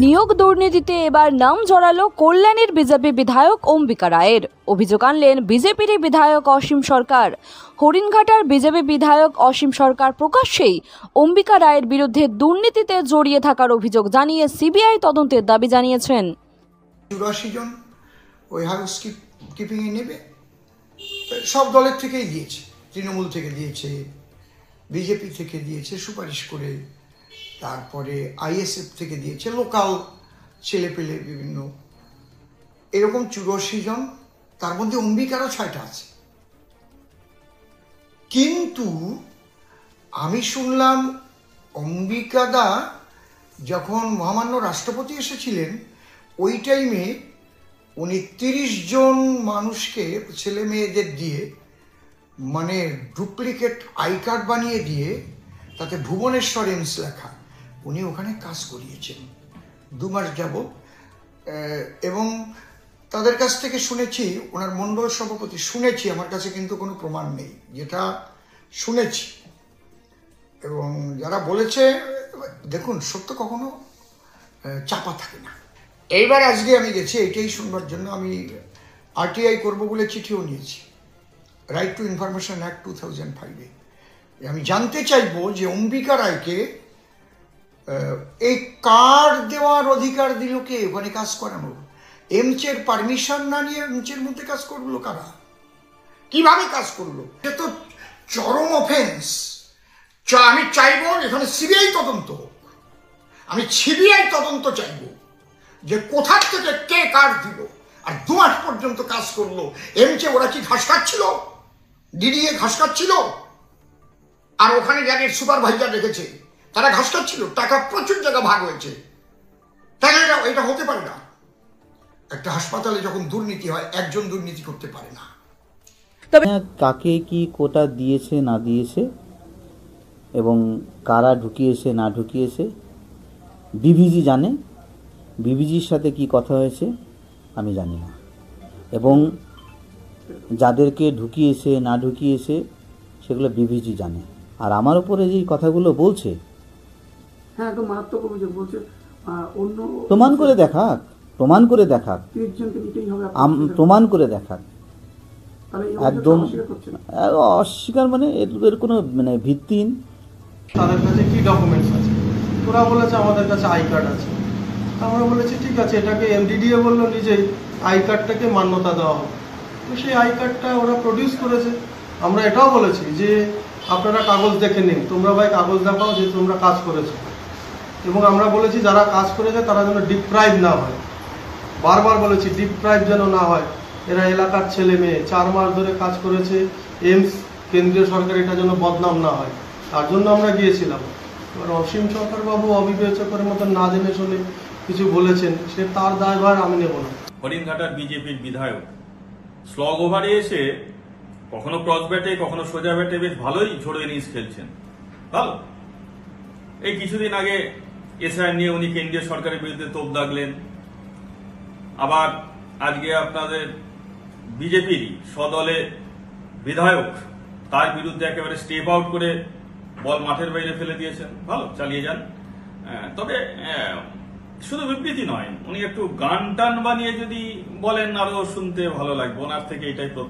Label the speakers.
Speaker 1: নিয়োগ দুর্নীতিতে এবার নাম জড়ালো কল্যাণীর বিজেপি বিধায়ক অম্বিকা রায়ের। অভিযোগ আনলেন বিজেপির বিধায়ক অসীম সরকার। হরিণঘাটার বিজেপি বিধায়ক অসীম সরকার প্রকাশ্যেই অম্বিকা রায়ের বিরুদ্ধে দুর্নীতিতে জড়িয়ে থাকার অভিযোগ জানিয়ে সিবিআই তদন্তের দাবি জানিয়েছেন।
Speaker 2: 84 জন ওই হাউস কিপিং এ নেবে, সব দলের থেকেই দিয়েছে, তৃণমূল থেকে দিয়েছে, বিজেপি থেকে দিয়েছে সুপারিশ করে, তারপরে আইএসএফ থেকে দিয়েছে, লোকাল ছেলেপেলে বিভিন্ন, এরকম 84 জন, তার মধ্যে অম্বিকারও 6টা আছে। কিন্তু আমি শুনলাম অম্বিকাদা যখন মহামান্য রাষ্ট্রপতি এসেছিলেন ওই টাইমে উনি 30 জন মানুষকে, ছেলে মেয়েদের দিয়ে, মানে ডুপ্লিকেট আই কার্ড বানিয়ে দিয়ে তাতে ভুবনেশ্বর এমস লেখা, উনি ওখানে কাজ করিয়েছেন 2 মাস যাবত। এবং তাদের কাছ থেকে শুনেছি, ওনার মণ্ডল সভাপতি, শুনেছি, আমার কাছে কিন্তু কোনো প্রমাণ নেই, যেটা শুনেছি। এবং যারা বলেছে, দেখুন সত্য কখনো চাপা থাকে না। এইবার আজকে আমি গেছি এটাই শুনবার জন্য, আমি আরটিআই করবো বলে চিঠিও নিয়েছি, রাইট টু ইনফরমেশন অ্যাক্ট 2005-এ। আমি জানতে চাইবো যে অম্বিকা রায়কে এই কার্ড দেওয়ার অধিকার দিল কে, ওখানে কাজ করানোর? এমচের পারমিশন না নিয়ে এমচের মধ্যে কাজ করলো কারা, কিভাবে কাজ করলো? সে তো চরম অফেন্স। আমি চাইবো এখানে সিবিআই তদন্ত হোক, আমি সিবিআই তদন্ত চাইবো যে কোথা থেকে কে কার্ড দিল আর 2 মাস পর্যন্ত কাজ করলো। এমচে ওরা কি ঘাস কাটছিল? ডিডিএ ঘাস কাটছিল? আর ওখানে যাদের সুপারভাইজার রেখেছে তারা ঘাস কাটছিল? টাকা প্রচুর জায়গা ভাগ হয়েছে, তাই এটা হতে পারে না। একটা হাসপাতালে যখন দুর্নীতি হয়, একজন দুর্নীতি করতে পারে না।
Speaker 3: তবে কাকে কি কোটা দিয়েছে না দিয়েছে এবং কারা ঢুকিয়েছে না ঢুকিয়েছে বিভিজি জানে। বিভিজির সাথে কি কথা হয়েছে আমি জানি না, এবং যাদেরকে ঢুকিয়েছে না ঢুকিয়েছে সেগুলো বিভিজি জানে। আর আমার উপরে যে কথাগুলো বলছে,
Speaker 4: হ্যাঁ, একদম মারাত্মক অভিযোগ বলছে। অন্য
Speaker 3: প্রমাণ করে দেখাক, প্রমাণ করে দেখাক, প্রমাণ করে দেখাক। একদম অস্বীকার মানে এর কোনো মানে ভিত্তিহীন।
Speaker 5: তাদের কাছে কি ডকুমেন্টস আছে? ওরা বলেছে আমাদের কাছে আই কার্ড আছে। আমরা বলেছি ঠিক আছে, এটাকে এমডিডিএ বললো নিজেই আই কার্ডটাকে মান্যতা দেওয়া হবে। তো সেই আই কার্ডটা ওরা প্রডিউস করেছে। আমরা এটাও বলেছি যে আপনারা কাগজ দেখে নিন, তোমরা ভাই কাগজ দেখাও যে তোমরা কাজ করেছো। এবং আমরা বলেছি যারা কাজ করেছে তারা যেন ডিপ্রাইভ না হয়, বারবার বলেছি ডিপ্রাইভ যেন না হয়। এরা এলাকার ছেলে মেয়ে 4 মাস ধরে কাজ করেছে, এমস কেন্দ্রীয় সরকার, এটা যেন বদনাম না হয়, তার জন্য আমরা গিয়েছিলাম। এবার অসীম সরকার বাবু অবিবেচকের মতন না জেনে শুনে কিছু বলেছেন, সে তার দায়ভার আমি নেব না।
Speaker 6: হরিণঘাটার বিজেপির বিধায়ক স্লগ ওভারে এসে কখনো ক্রস ব্যাটে কখনো সোজা ব্যাটে বেশ ভালোই ঝোড়ো ইনিংস খেলছেন, ভালো। এই কিছুদিন আগে এসআইআর নিয়ে উনি কেন্দ্রীয় সরকারের বিরুদ্ধে তোপ দাগলেন। আবার আজকে আপনাদের বিজেপির সদলে বিধায়ক তার বিরুদ্ধে একেবারে স্টেপ আউট করে বল মাঠের বাইরে ফেলে দিয়েছেন, ভালো, চালিয়ে যান। তবে শুধু বিবৃতি নয়, উনি একটু গান টান বানিয়ে যদি বলেন আরো শুনতে ভালো লাগবে। ওনার থেকে এটাই